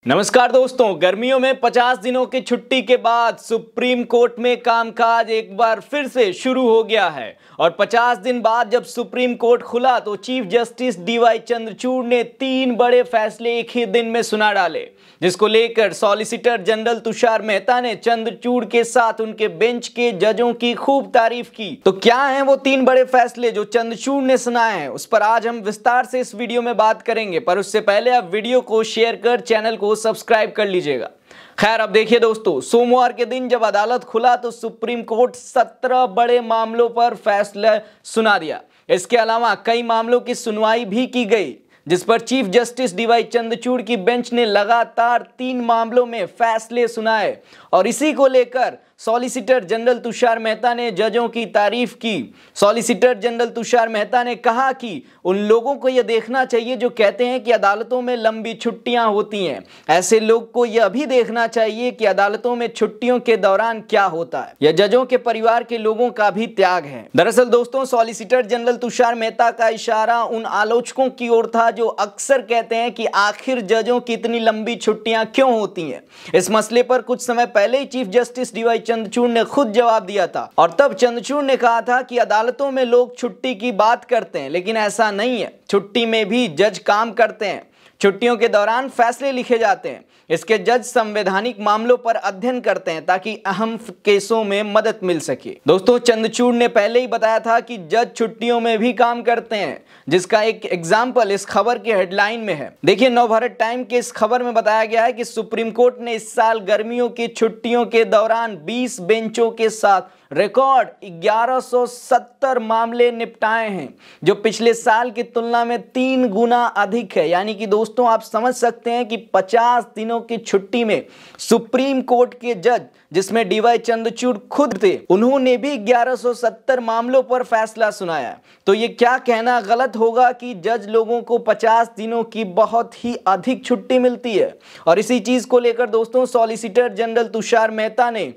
नमस्कार दोस्तों, गर्मियों में 50 दिनों की छुट्टी के बाद सुप्रीम कोर्ट में कामकाज एक बार फिर से शुरू हो गया है और 50 दिन बाद जब सुप्रीम कोर्ट खुला तो चीफ जस्टिस डीवाई चंद्रचूड़ ने 3 बड़े फैसले एक ही दिन में सुना डाले, जिसको लेकर सॉलिसिटर जनरल तुषार मेहता ने चंद्रचूड़ के साथ उनके बेंच के जजों की खूब तारीफ की। तो क्या हैं वो 3 बड़े फैसले जो चंद्रचूड़ ने सुनाए हैं, उस पर आज हम विस्तार से इस वीडियो में बात करेंगे। पर उससे पहले आप वीडियो को शेयर कर चैनल को सब्सक्राइब कर लीजिएगा। खैर, अब देखिए दोस्तों, सोमवार के दिन जब अदालत खुला तो सुप्रीम कोर्ट 17 बड़े मामलों पर फैसला सुना दिया। इसके अलावा कई मामलों की सुनवाई भी की गई, जिस पर चीफ जस्टिस डीवाई चंद्रचूड़ की बेंच ने लगातार 3 मामलों में फैसले सुनाए और इसी को लेकर सॉलिसिटर जनरल तुषार मेहता ने जजों की तारीफ की। सॉलिसिटर जनरल तुषार मेहता ने कहा कि उन लोगों को यह देखना चाहिए जो कहते हैं कि अदालतों में लंबी छुट्टियां होती हैं। ऐसे लोग को यह भी देखना चाहिए कि अदालतों में छुट्टियों के दौरान क्या होता है। यह जजों के परिवार के लोगों का भी त्याग है। दरअसल दोस्तों, सॉलिसिटर जनरल तुषार मेहता का इशारा उन आलोचकों की ओर था जो अक्सर कहते हैं कि आखिर जजों की इतनी लंबी छुट्टियां क्यों होती हैं। इस मसले पर कुछ समय पहले ही चीफ जस्टिस डीवाई चंद्रचूड़ ने खुद जवाब दिया था और तब चंद्रचूड़ ने कहा था कि अदालतों में लोग छुट्टी की बात करते हैं, लेकिन ऐसा नहीं है। छुट्टी में भी जज काम करते हैं। छुट्टियों के दौरान फैसले लिखे जाते हैं। इसके जज संवैधानिक मामलों पर अध्ययन करते हैं ताकि अहम केसों में मदद मिल सके। दोस्तों, चंद्रचूड़ ने पहले ही बताया था कि जज छुट्टियों में भी काम करते हैं, जिसका एक एग्जाम्पल इस खबर के हेडलाइन में है। देखिए, नवभारत टाइम के इस खबर में बताया गया है कि सुप्रीम कोर्ट ने इस साल गर्मियों की छुट्टियों के दौरान 20 बेंचों के साथ रिकॉर्ड 1170 मामले निपटाए हैं, जो पिछले साल की तुलना में 3 गुना अधिक है। यानी कि दोस्तों, आप समझ सकते हैं कि 50 दिनों की छुट्टी में सुप्रीम कोर्ट के जज, जिसमें डीवाई चंद्रचूड़ खुद थे, उन्होंने भी 1170 मामलों पर फैसला सुनाया। तो ये क्या कहना गलत होगा कि जज लोगों को 50 दिनों की बहुत ही अधिक छुट्टी मिलती है। और इसी चीज को लेकर दोस्तों, सॉलिसिटर जनरल तुषार मेहता ने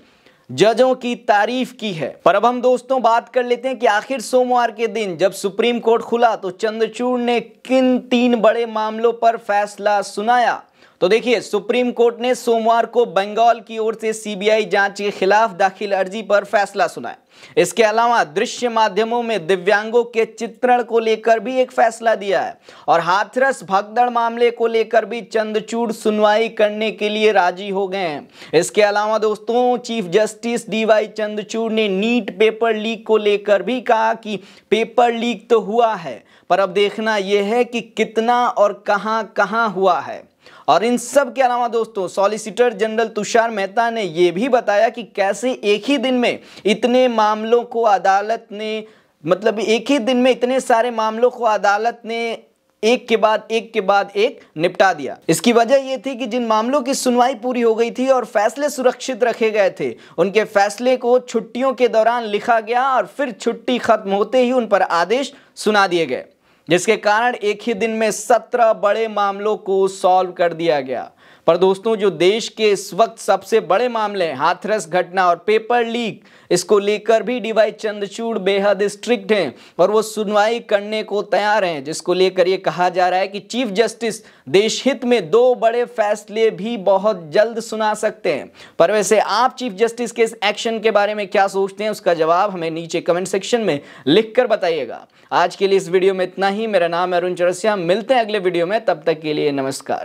जजों की तारीफ की है। पर अब हम दोस्तों बात कर लेते हैं कि आखिर सोमवार के दिन जब सुप्रीम कोर्ट खुला तो चंद्रचूड़ ने किन 3 बड़े मामलों पर फैसला सुनाया। तो देखिए, सुप्रीम कोर्ट ने सोमवार को बंगाल की ओर से सीबीआई जांच के खिलाफ दाखिल अर्जी पर फैसला सुनाया। इसके अलावा दृश्य माध्यमों में दिव्यांगों के चित्रण को लेकर भी एक फैसला दिया है और हाथरस भगदड़ मामले को लेकर भी चंद्रचूड़ सुनवाई करने के लिए राजी हो गए हैं। इसके अलावा दोस्तों, चीफ जस्टिस डीवाई चंद्रचूड़ ने नीट पेपर लीक को लेकर भी कहा कि पेपर लीक तो हुआ है, पर अब देखना यह है कि कितना और कहां हुआ है। और इन सब के अलावा दोस्तों, सॉलिसिटर जनरल तुषार मेहता ने यह भी बताया कि कैसे एक ही दिन में इतने मामलों को अदालत ने, एक ही दिन में इतने सारे मामलों को अदालत ने एक के बाद एक निपटा दिया। इसकी वजह यह थी कि जिन मामलों की सुनवाई पूरी हो गई थी और फैसले सुरक्षित रखे गए थे, उनके फैसले को छुट्टियों के दौरान लिखा गया और फिर छुट्टी खत्म होते ही उन पर आदेश सुना दिए गए, जिसके कारण एक ही दिन में 17 बड़े मामलों को सॉल्व कर दिया गया। पर दोस्तों, जो देश के इस वक्त सबसे बड़े मामले हैं, हाथरस घटना और पेपर लीक, इसको लेकर भी डीवाई चंद्रचूड़ बेहद स्ट्रिक्ट हैं और वो सुनवाई करने को तैयार हैं, जिसको लेकर ये कहा जा रहा है कि चीफ जस्टिस देश हित में 2 बड़े फैसले भी बहुत जल्द सुना सकते हैं। पर वैसे आप चीफ जस्टिस के इस एक्शन के बारे में क्या सोचते हैं, उसका जवाब हमें नीचे कमेंट सेक्शन में लिख कर बताइएगा। आज के लिए इस वीडियो में इतना ही। मेरा नाम है अरुण चौरसिया। मिलते हैं अगले वीडियो में, तब तक के लिए नमस्कार।